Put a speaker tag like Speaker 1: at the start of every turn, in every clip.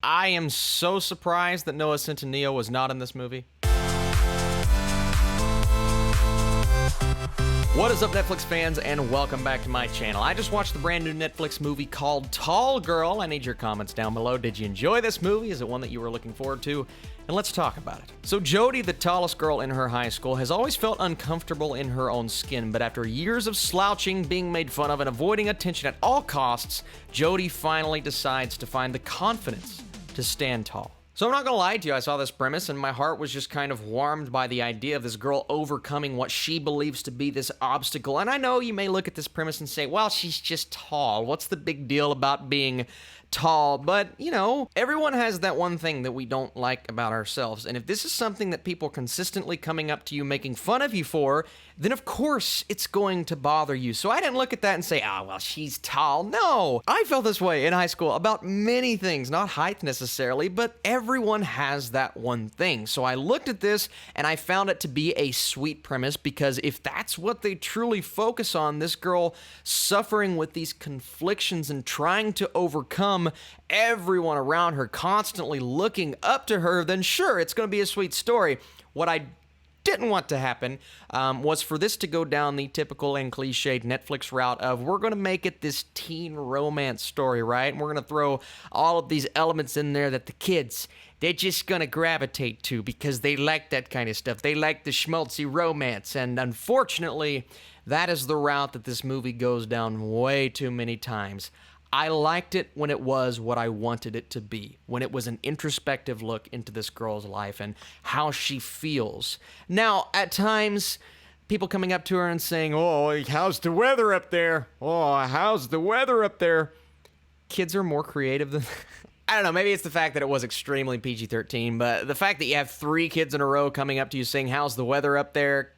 Speaker 1: I am so surprised that Noah Centineo was not in this movie. What is up, Netflix fans, and welcome back to my channel. I just watched the brand new Netflix movie called Tall Girl. I need your comments down below. Did you enjoy this movie? Is it one that you were looking forward to? And let's talk about it. So Jody, the tallest girl in her high school, has always felt uncomfortable in her own skin, but after years of slouching, being made fun of, and avoiding attention at all costs, Jody finally decides to find the confidence to stand tall. So I'm not gonna lie to you, I saw this premise and my heart was just kind of warmed by the idea of this girl overcoming what she believes to be this obstacle. And I know you may look at this premise and say, well, she's just tall. What's the big deal about being tall? But, you know, everyone has that one thing that we don't like about ourselves. And if this is something that people are consistently coming up to you, making fun of you for, then of course it's going to bother you. So I didn't look at that and say, well, she's tall. No, I felt this way in high school about many things, not height necessarily, but everyone has that one thing. So I looked at this and I found it to be a sweet premise, because if that's what they truly focus on, this girl suffering with these conflictions and trying to overcome everyone around her constantly looking up to her, then sure, it's going to be a sweet story. What I didn't want to happen was for this to go down the typical and cliched Netflix route of, we're going to make it this teen romance story, right? And we're going to throw all of these elements in there that the kids, they're just going to gravitate to because they like that kind of stuff. They like the schmaltzy romance. And unfortunately, that is the route that this movie goes down way too many times. I liked it when it was what I wanted it to be, when it was an introspective look into this girl's life and how she feels. Now, at times, people coming up to her and saying, oh, how's the weather up there? Oh, how's the weather up there? Kids are more creative than... I don't know, maybe it's the fact that it was extremely PG-13, but the fact that you have 3 kids in a row coming up to you saying, how's the weather up there?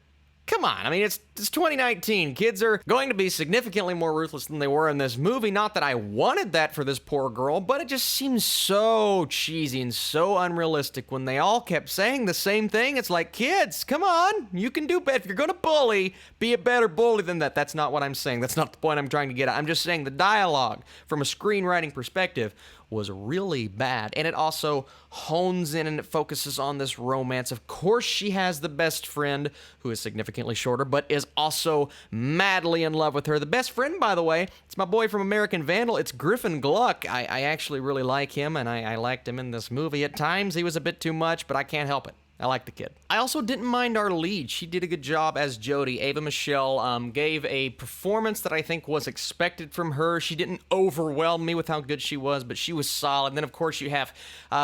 Speaker 1: Come on, I mean, it's 2019. Kids are going to be significantly more ruthless than they were in this movie. Not that I wanted that for this poor girl, but it just seems so cheesy and so unrealistic when they all kept saying the same thing. It's like, kids, come on, you can do better. If you're going to bully, be a better bully than that. That's not what I'm saying. That's not the point I'm trying to get at. I'm just saying the dialogue from a screenwriting perspective was really bad, and it also hones in and it focuses on this romance. Of course, she has the best friend who is significantly shorter, but is also madly in love with her. The best friend, by the way, it's my boy from American Vandal. It's Griffin Gluck. I actually really like him, and I liked him in this movie. At times, he was a bit too much, but I can't help it. I like the kid. I also didn't mind our lead. She did a good job as Jody. Ava Michelle gave a performance that I think was expected from her. She didn't overwhelm me with how good she was, but she was solid. And then, of course, you have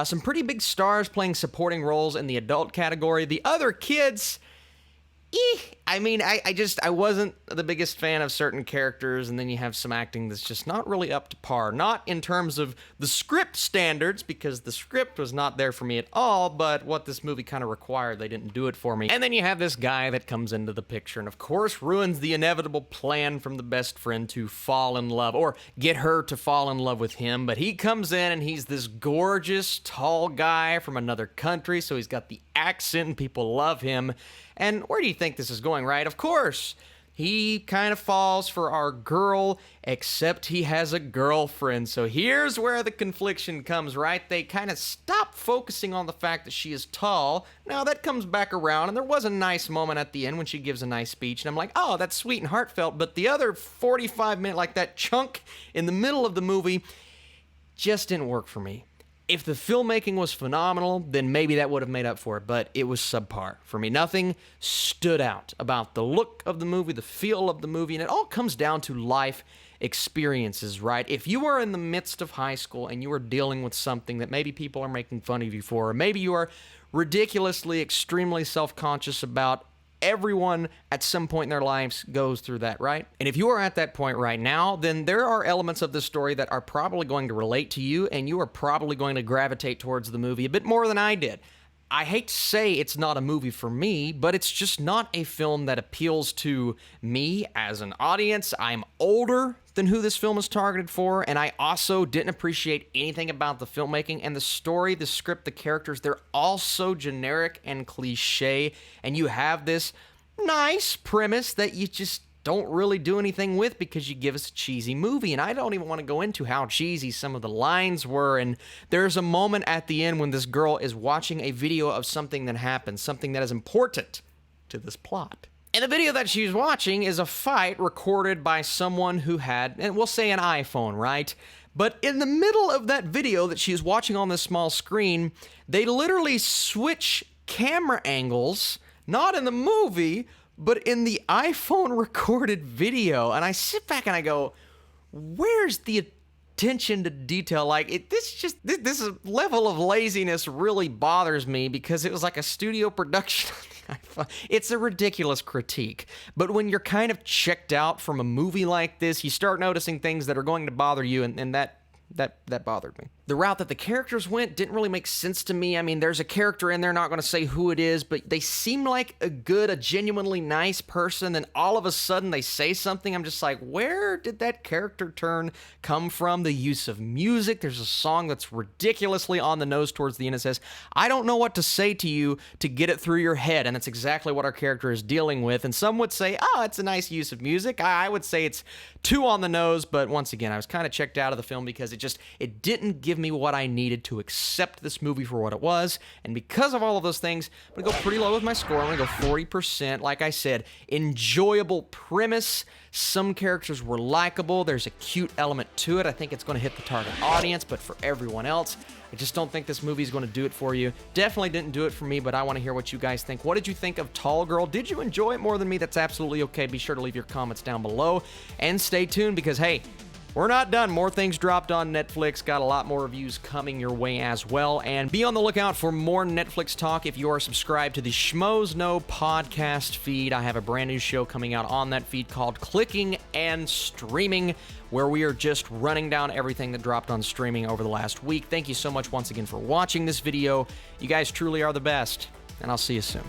Speaker 1: some pretty big stars playing supporting roles in the adult category. The other kids... I mean, I wasn't the biggest fan of certain characters, and then you have some acting that's just not really up to par. Not in terms of the script standards, because the script was not there for me at all, but what this movie kind of required, they didn't do it for me. And then you have this guy that comes into the picture and, of course, ruins the inevitable plan from the best friend to fall in love, or get her to fall in love with him. But he comes in, and he's this gorgeous, tall guy from another country, so he's got the accent, and people love him. And where do you think this is going, right? Of course, he kind of falls for our girl, except he has a girlfriend. So here's where the confliction comes, right? They kind of stop focusing on the fact that she is tall. Now, that comes back around, and there was a nice moment at the end when she gives a nice speech, and I'm like, oh, that's sweet and heartfelt. But the other 45-minute, like that chunk in the middle of the movie, just didn't work for me. If the filmmaking was phenomenal, then maybe that would have made up for it, but it was subpar for me. Nothing stood out about the look of the movie, the feel of the movie, and it all comes down to life experiences, right? If you are in the midst of high school and you are dealing with something that maybe people are making fun of you for, or maybe you are ridiculously, extremely self-conscious about, everyone at some point in their lives goes through that, right? And if you are at that point right now, then there are elements of this story that are probably going to relate to you, and you are probably going to gravitate towards the movie a bit more than I did. I hate to say it's not a movie for me, but it's just not a film that appeals to me as an audience. I'm older than who this film is targeted for, and I also didn't appreciate anything about the filmmaking and the story, the script, the characters. They're all so generic and cliche, and you have this nice premise that you just don't really do anything with because you give us a cheesy movie. And I don't even want to go into how cheesy some of the lines were. And there's a moment at the end when this girl is watching a video of something that happened, something that is important to this plot. And the video that she's watching is a fight recorded by someone who had, and we'll say an iPhone, right? But in the middle of that video that she's watching on this small screen, they literally switch camera angles, not in the movie, but in the iPhone recorded video. And I sit back and I go, where's the attention to detail? Like, this level of laziness really bothers me because it was like a studio production. It's a ridiculous critique, but when you're kind of checked out from a movie like this, you start noticing things that are going to bother you, and that bothered me. The route that the characters went didn't really make sense to me. I mean, there's a character in there, not going to say who it is, but they seem like a genuinely nice person, then all of a sudden they say something. I'm just like, where did that character turn come from? The use of music. There's a song that's ridiculously on the nose towards the end. It says, I don't know what to say to you to get it through your head, and that's exactly what our character is dealing with. And some would say, oh, it's a nice use of music. I would say it's too on the nose, but once again, I was kind of checked out of the film because it didn't give me what I needed to accept this movie for what it was. And because of all of those things, I'm going to go pretty low with my score. I'm going to go 40%. Like I said, enjoyable premise. Some characters were likable. There's a cute element to it. I think it's going to hit the target audience, but for everyone else, I just don't think this movie is going to do it for you. Definitely didn't do it for me, but I want to hear what you guys think. What did you think of Tall Girl? Did you enjoy it more than me? That's absolutely okay. Be sure to leave your comments down below and stay tuned because, hey, we're not done. More things dropped on Netflix. Got a lot more reviews coming your way as well. And be on the lookout for more Netflix talk if you are subscribed to the Schmoes Know podcast feed. I have a brand new show coming out on that feed called Clicking and Streaming, where we are just running down everything that dropped on streaming over the last week. Thank you so much once again for watching this video. You guys truly are the best, and I'll see you soon.